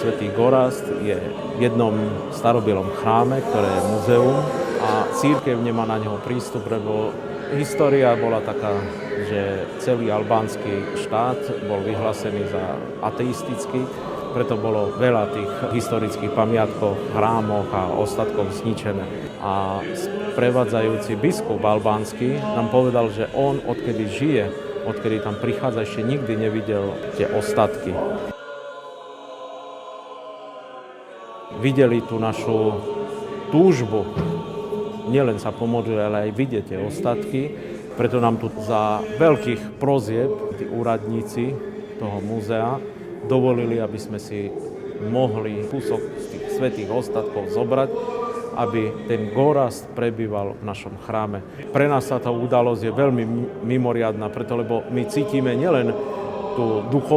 svätý Gorazd je v jednom starobilom chráme, ktoré je muzeum a cirkev nemá na neho prístup, lebo história bola taká, že celý albánsky štát bol vyhlásený za ateistický, preto bolo veľa tých historických pamiatkov, chrámoch a ostatkov zničené. A sprevádzajúci biskup albánsky nám povedal, že on, odkedy žije, odkedy tam prichádza, ešte nikdy nevidel tie ostatky. Videli tú našu túžbu, nielen sa pomodliť, ale aj vidieť tie ostatky. Preto nám tu za veľkých prozieb tí úradníci toho múzea dovolili, aby sme si mohli kúsok z tých svätých ostatkov zobrať, aby ten Gorazd prebýval v našom chráme. Pre nás táto udalosť je veľmi mimoriadna, preto lebo my cítime nielen tú duchovnú